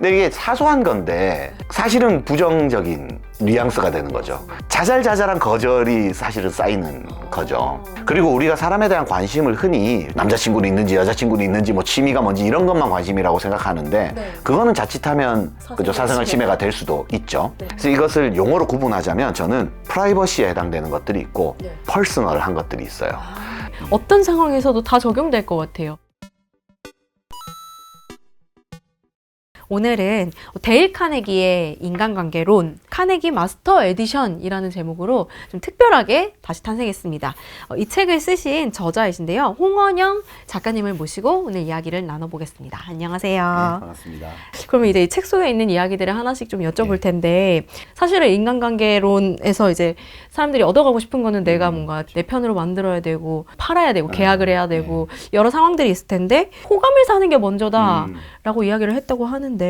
근데 이게 사소한 건데 사실은 부정적인 뉘앙스가 되는 거죠. 자잘자잘한 거절이 사실은 쌓이는 거죠. 그리고 우리가 사람에 대한 관심을 흔히 남자친구는 있는지 여자친구는 있는지 뭐 취미가 뭔지 이런 것만 관심이라고 생각하는데 네. 그거는 자칫하면 그죠, 사생활 침해가 될 수도 있죠. 그래서 이것을 용어로 구분하자면 저는 프라이버시에 해당되는 것들이 있고 퍼스널한 것들이 있어요. 어떤 상황에서도 다 적용될 것 같아요. 오늘은 데일 카네기의 인간관계론 카네기 마스터 에디션이라는 제목으로 좀 특별하게 다시 탄생했습니다. 이 책을 쓰신 저자이신데요. 홍원영 작가님을 모시고 오늘 이야기를 나눠보겠습니다. 안녕하세요. 네, 반갑습니다. 그러면 이제 이 책 속에 있는 이야기들을 하나씩 좀 여쭤볼 텐데 사실은 인간관계론에서 이제 사람들이 얻어가고 싶은 거는 내가 뭔가 내 편으로 만들어야 되고 팔아야 되고 계약을 해야 되고 여러 상황들이 있을 텐데 호감을 사는 게 먼저다라고 이야기를 했다고 하는데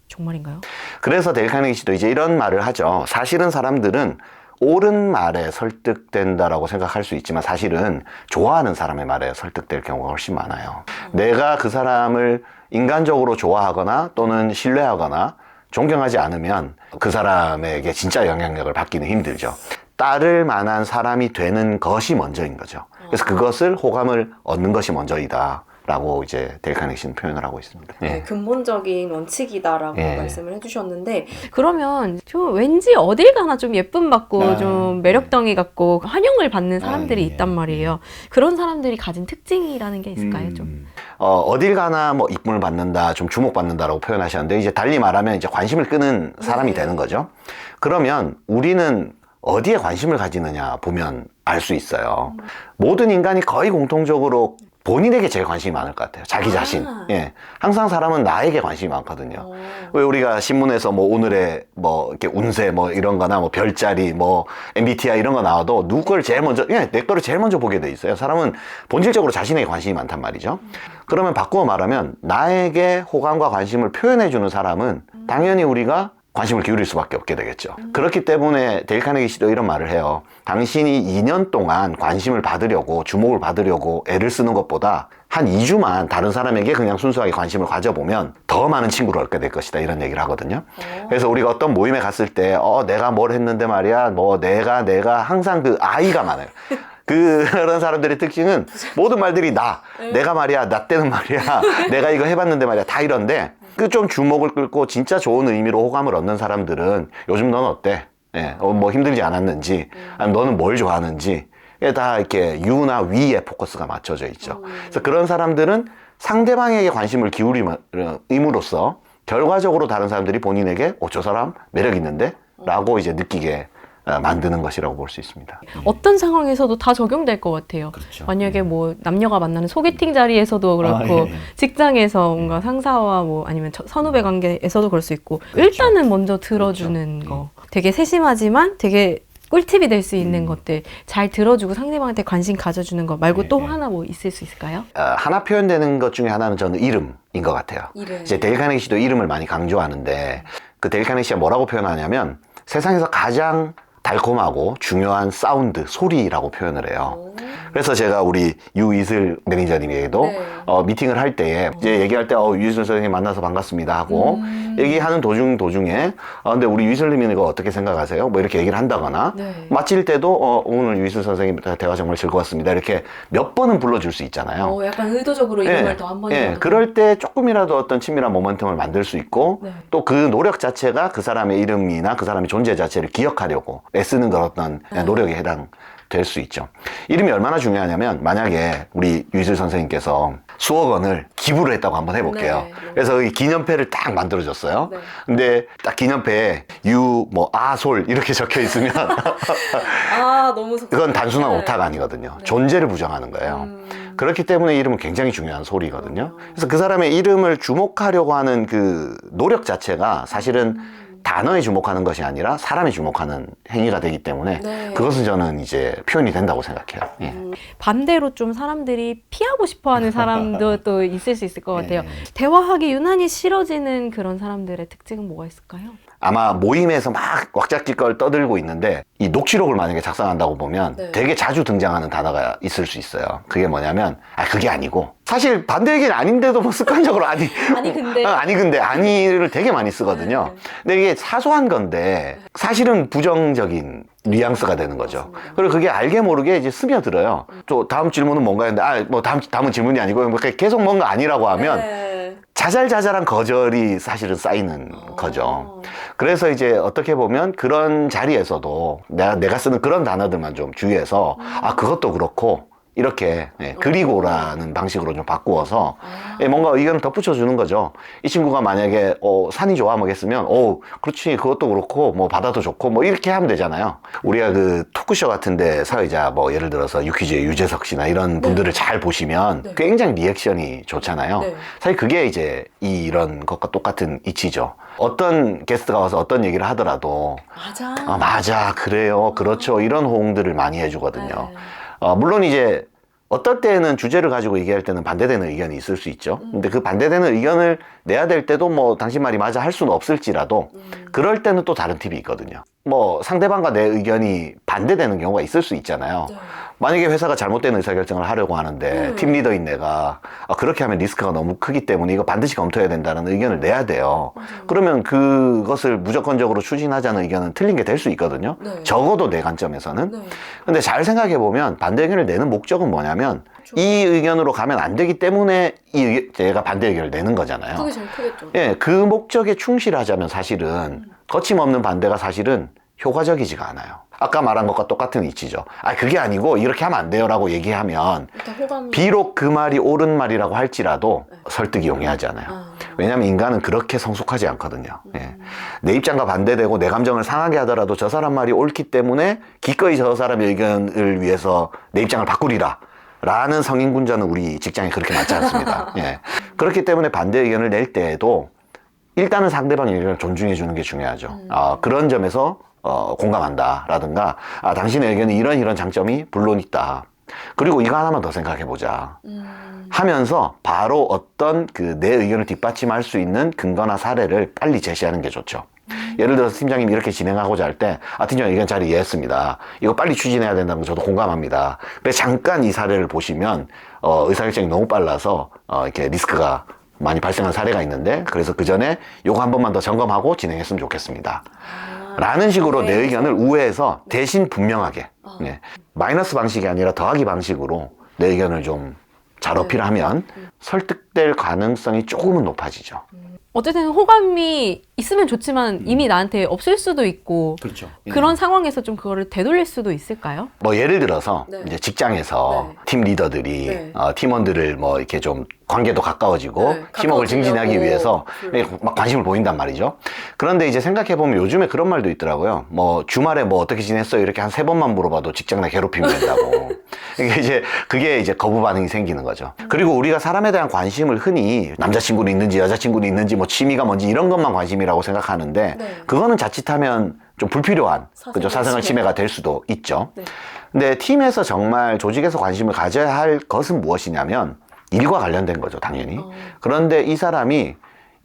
정말인가요? 그래서 데일 카네기 씨도 이제 이런 말을 하죠. 사실은 사람들은 옳은 말에 설득된다라고 생각할 수 있지만 사실은 좋아하는 사람의 말에 설득될 경우가 훨씬 많아요. 내가 그 사람을 인간적으로 좋아하거나 또는 신뢰하거나 존경하지 않으면 그 사람에게 진짜 영향력을 받기는 힘들죠. 따를 만한 사람이 되는 것이 먼저인 거죠. 그래서 그것을 호감을 얻는 것이 먼저이다 라고 이제 데일 카네기 씨는 표현을 하고 있습니다. 네, 근본적인 원칙이다라고 말씀을 해주셨는데 그러면 좀 왠지 어딜 가나 좀 예쁨 받고 좀 매력덩이 같고 환영을 받는 사람들이 있단 말이에요. 그런 사람들이 가진 특징이라는 게 있을까요? 좀? 어딜 가나 뭐 이쁨을 받는다, 좀 주목받는다라고 표현하셨는데 이제 달리 말하면 이제 관심을 끄는 사람이 되는 거죠. 그러면 우리는 어디에 관심을 가지느냐 보면 알 수 있어요. 모든 인간이 거의 공통적으로 본인에게 제일 관심이 많을 것 같아요. 자기 자신. 예. 항상 사람은 나에게 관심이 많거든요. 왜 우리가 신문에서 뭐 오늘의 뭐 이렇게 운세 뭐 이런 거나 뭐 별자리 뭐 MBTI 이런 거 나와도 누구 걸 제일 먼저, 내 거를 제일 먼저 보게 돼 있어요. 사람은 본질적으로 자신에게 관심이 많단 말이죠. 그러면 바꾸어 말하면 나에게 호감과 관심을 표현해주는 사람은 당연히 우리가 관심을 기울일 수밖에 없게 되겠죠. 그렇기 때문에 데일 카네기 씨도 이런 말을 해요. 당신이 2년 동안 관심을 받으려고 주목을 받으려고 애를 쓰는 것보다 한 2주만 다른 사람에게 그냥 순수하게 관심을 가져보면 더 많은 친구를 얻게 될 것이다 이런 얘기를 하거든요. 그래서 우리가 어떤 모임에 갔을 때 내가 뭘 했는데 말이야 뭐 내가 항상 그 아이가 많아요. 그런 사람들의 특징은 모든 말들이 내가 말이야, 나 때는 말이야, 내가 이거 해봤는데 말이야, 다 이런데 그 좀 주목을 끌고 진짜 좋은 의미로 호감을 얻는 사람들은 요즘 넌 어때? 뭐 힘들지 않았는지, 아니면 너는 뭘 좋아하는지 다 이렇게 유나 위에 포커스가 맞춰져 있죠. 그래서 그런 사람들은 상대방에게 관심을 기울임으로써 결과적으로 다른 사람들이 본인에게 저 사람 매력 있는데? 라고 이제 느끼게 만드는 것이라고 볼 수 있습니다. 어떤 상황에서도 다 적용될 것 같아요. 그렇죠. 만약에 뭐 남녀가 만나는 소개팅 자리에서도 그렇고 직장에서 뭔가 상사와 뭐 아니면 선후배 관계에서도 그럴 수 있고 일단은 먼저 들어주는 거 되게 세심하지만 되게 꿀팁이 될 수 있는 것들 잘 들어주고 상대방한테 관심 가져주는 거 말고 또 하나 뭐 있을 수 있을까요? 하나 표현되는 것 중에 하나는 저는 이름인 것 같아요. 이제 데일 카네기 씨도 이름을 많이 강조하는데 그 데일 카네기 씨가 뭐라고 표현하냐면 세상에서 가장 달콤하고 중요한 사운드, 소리라고 표현을 해요. 그래서 제가 우리 유이슬 매니저님에게도 미팅을 할 때에 이제 얘기할 때 유이슬 선생님 만나서 반갑습니다 하고 얘기하는 도중에 근데 우리 유이슬님이 이거 어떻게 생각하세요? 뭐 이렇게 얘기를 한다거나 마칠 때도 오늘 유이슬 선생님 대화 정말 즐거웠습니다. 이렇게 몇 번은 불러줄 수 있잖아요. 약간 의도적으로 이름을 더 한 번이라도. 그럴 때 조금이라도 어떤 친밀한 모멘텀을 만들 수 있고 또 그 노력 자체가 그 사람의 이름이나 그 사람의 존재 자체를 기억하려고 애쓰는 그런 어떤 노력에 해당될 수 있죠. 이름이 얼마나 중요하냐면 만약에 우리 유이슬 선생님께서 수억 원을 기부를 했다고 한번 해볼게요. 그래서 이 기념패를 딱 만들어줬어요. 근데 딱 기념패에 아솔 이렇게 적혀 있으면 너무 그건 단순한 오타가 아니거든요. 존재를 부정하는 거예요. 그렇기 때문에 이름은 굉장히 중요한 소리거든요. 그래서 그 사람의 이름을 주목하려고 하는 그 노력 자체가 사실은 단어에 주목하는 것이 아니라 사람에 주목하는 행위가 되기 때문에 그것은 저는 이제 표현이 된다고 생각해요. 반대로 좀 사람들이 피하고 싶어하는 사람도 또 있을 수 있을 것 같아요. 대화하기 유난히 싫어지는 그런 사람들의 특징은 뭐가 있을까요? 아마 모임에서 막 왁자지껄 떠들고 있는데 이 녹취록을 만약에 작성한다고 보면 되게 자주 등장하는 단어가 있을 수 있어요. 그게 뭐냐면 그게 아니고 사실 반대 얘기는 아닌데도 뭐 습관적으로 아니 근데 아니를 되게 많이 쓰거든요. 근데 이게 사소한 건데 사실은 부정적인 뉘앙스가 되는 거죠. 그리고 그게 알게 모르게 이제 스며들어요. 또 다음 질문은 뭔가 했는데 뭐 다음은 질문이 아니고 계속 뭔가 아니라고 하면 자잘자잘한 거절이 사실은 쌓이는 거죠. 그래서 이제 어떻게 보면 그런 자리에서도 내가 쓰는 그런 단어들만 좀 주의해서 그것도 그렇고 이렇게 그리고라는 방식으로 좀 바꾸어서 뭔가 의견을 덧붙여 주는 거죠. 이 친구가 만약에 산이 좋아 뭐 했으면 그렇지 그것도 그렇고 뭐 바다도 좋고 뭐 이렇게 하면 되잖아요. 우리가 그 토크쇼 같은데 사회자 뭐 예를 들어서 유퀴즈의 유재석 씨나 이런 분들을 잘 보시면 굉장히 리액션이 좋잖아요. 사실 그게 이제 이런 것과 똑같은 이치죠. 어떤 게스트가 와서 어떤 얘기를 하더라도 맞아 그래요 그렇죠 이런 호응들을 많이 해주거든요. 물론 이제 어떨 때는 주제를 가지고 얘기할 때는 반대되는 의견이 있을 수 있죠. 근데 그 반대되는 의견을 내야 될 때도 뭐 당신 말이 맞아 할 수는 없을지라도 그럴 때는 또 다른 팁이 있거든요. 뭐 상대방과 내 의견이 반대되는 경우가 있을 수 있잖아요. 만약에 회사가 잘못된 의사결정을 하려고 하는데 팀 리더인 내가 그렇게 하면 리스크가 너무 크기 때문에 이거 반드시 검토해야 된다는 의견을 내야 돼요. 그러면 그것을 무조건적으로 추진하자는 의견은 틀린 게 될 수 있거든요. 적어도 내 관점에서는. 근데 잘 생각해 보면 반대 의견을 내는 목적은 뭐냐면 이 의견으로 가면 안 되기 때문에 제가 반대 의견을 내는 거잖아요. 그게 제일 크겠죠. 예, 그 목적에 충실하자면 사실은 거침없는 반대가 사실은 효과적이지가 않아요. 아까 말한 것과 똑같은 이치죠. 그게 아니고 이렇게 하면 안 돼요 라고 얘기하면 비록 그 말이 옳은 말이라고 할지라도 설득이 용이하지 않아요. 왜냐하면 인간은 그렇게 성숙하지 않거든요. 내 입장과 반대되고 내 감정을 상하게 하더라도 저 사람 말이 옳기 때문에 기꺼이 저 사람의 의견을 위해서 내 입장을 바꾸리라 라는 성인군자는 우리 직장에 그렇게 맞지 않습니다. 그렇기 때문에 반대 의견을 낼 때에도 일단은 상대방의 의견을 존중해 주는 게 중요하죠. 그런 점에서 공감한다 라든가 당신의 의견이 이런 장점이 물론 있다. 그리고 이거 하나만 더 생각해 보자 하면서 바로 어떤 그 내 의견을 뒷받침할 수 있는 근거나 사례를 빨리 제시하는 게 좋죠. 예를 들어서 팀장님이 이렇게 진행하고자 할 때 팀장님 의견 잘 이해했습니다. 이거 빨리 추진해야 된다는 거 저도 공감합니다. 근데 잠깐 이 사례를 보시면 의사결정이 너무 빨라서 이렇게 리스크가 많이 발생한 사례가 있는데 그래서 그 전에 요거 한 번만 더 점검하고 진행했으면 좋겠습니다. 라는 식으로 내 의견을 우회해서 대신 분명하게 마이너스 방식이 아니라 더하기 방식으로 내 의견을 좀 잘 어필하면 설득될 가능성이 조금은 높아지죠. 어쨌든 호감이 있으면 좋지만 이미 나한테 없을 수도 있고 그렇죠. 그런 상황에서 좀 그거를 되돌릴 수도 있을까요? 뭐 예를 들어서 이제 직장에서 팀 리더들이 팀원들을 뭐 이렇게 좀 관계도 가까워지고 팀워크를 증진하기 위해서 막 관심을 보인단 말이죠. 그런데 이제 생각해보면 요즘에 그런 말도 있더라고요. 뭐 주말에 뭐 어떻게 지냈어요? 이렇게 한 3번만 물어봐도 직장 내 괴롭힘이 된다고. 그게 이제 거부 반응이 생기는 거죠. 그리고 우리가 사람에 대한 관심을 흔히 남자친구는 있는지 여자친구는 있는지 뭐 취미가 뭔지 이런 것만 관심이라고 생각하는데 그거는 자칫하면 좀 불필요한 사생활 침해가 될 수도 있죠. 근데 팀에서 정말 조직에서 관심을 가져야 할 것은 무엇이냐면 일과 관련된 거죠, 당연히. 그런데 이 사람이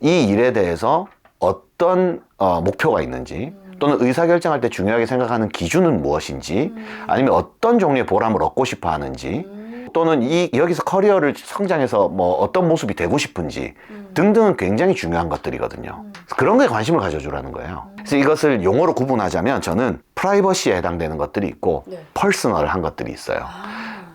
이 일에 대해서 어떤 목표가 있는지 또는 의사결정할 때 중요하게 생각하는 기준은 무엇인지 아니면 어떤 종류의 보람을 얻고 싶어 하는지 또는 여기서 커리어를 성장해서 뭐 어떤 모습이 되고 싶은지 등등은 굉장히 중요한 것들이거든요. 그런 거에 관심을 가져주라는 거예요. 그래서 이것을 용어로 구분하자면 저는 프라이버시에 해당되는 것들이 있고 퍼스널한 것들이 있어요.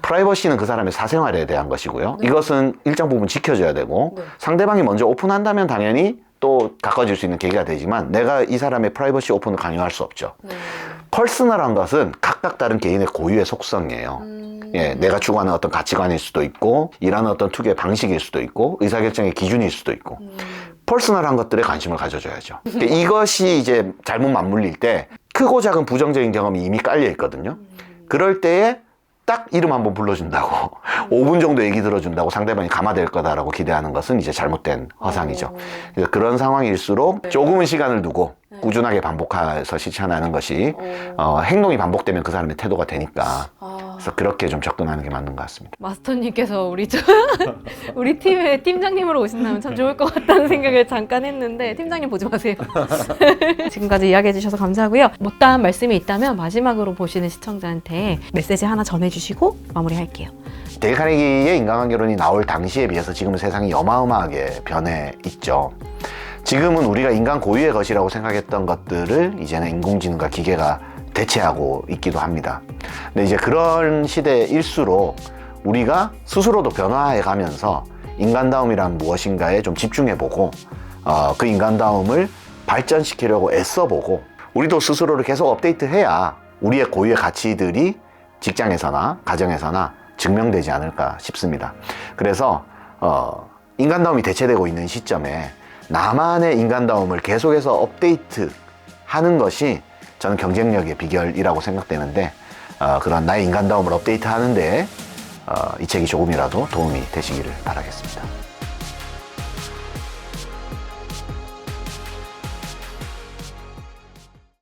프라이버시는 그 사람의 사생활에 대한 것이고요. 이것은 일정 부분 지켜줘야 되고 상대방이 먼저 오픈한다면 당연히 또 가까워질 수 있는 계기가 되지만 내가 이 사람의 프라이버시 오픈을 강요할 수 없죠. 퍼스널한 것은 각각 다른 개인의 고유의 속성이에요. 내가 추구하는 어떤 가치관일 수도 있고 일하는 어떤 특유의 방식일 수도 있고 의사결정의 기준일 수도 있고 퍼스널한 것들에 관심을 가져줘야죠. 그러니까 이것이 이제 잘못 맞물릴 때 크고 작은 부정적인 경험이 이미 깔려 있거든요. 그럴 때에 딱 이름 한번 불러준다고 5분 정도 얘기 들어준다고 상대방이 감화될 거다라고 기대하는 것은 이제 잘못된 허상이죠. 그래서 그런 상황일수록 조금은 시간을 두고 꾸준하게 반복해서 실천하는 것이 행동이 반복되면 그 사람의 태도가 되니까 그래서 그렇게 좀 접근하는 게 맞는 것 같습니다. 마스터님께서 우리 팀의 팀장님으로 오신다면 참 좋을 것 같다는 생각을 잠깐 했는데 팀장님 보지 마세요. 지금까지 이야기해 주셔서 감사하고요. 못다한 말씀이 있다면 마지막으로 보시는 시청자한테 메시지 하나 전해주시고 마무리할게요. 데일 카네기의 인간관계론이 나올 당시에 비해서 지금은 세상이 어마어마하게 변해 있죠. 지금은 우리가 인간 고유의 것이라고 생각했던 것들을 이제는 인공지능과 기계가 대체하고 있기도 합니다. 근데 이제 그런 시대일수록 우리가 스스로도 변화해 가면서 인간다움이란 무엇인가에 좀 집중해보고 그 인간다움을 발전시키려고 애써보고 우리도 스스로를 계속 업데이트해야 우리의 고유의 가치들이 직장에서나 가정에서나 증명되지 않을까 싶습니다. 그래서 인간다움이 대체되고 있는 시점에 나만의 인간다움을 계속해서 업데이트 하는 것이 저는 경쟁력의 비결이라고 생각되는데 그런 나의 인간다움을 업데이트 하는데 이 책이 조금이라도 도움이 되시기를 바라겠습니다.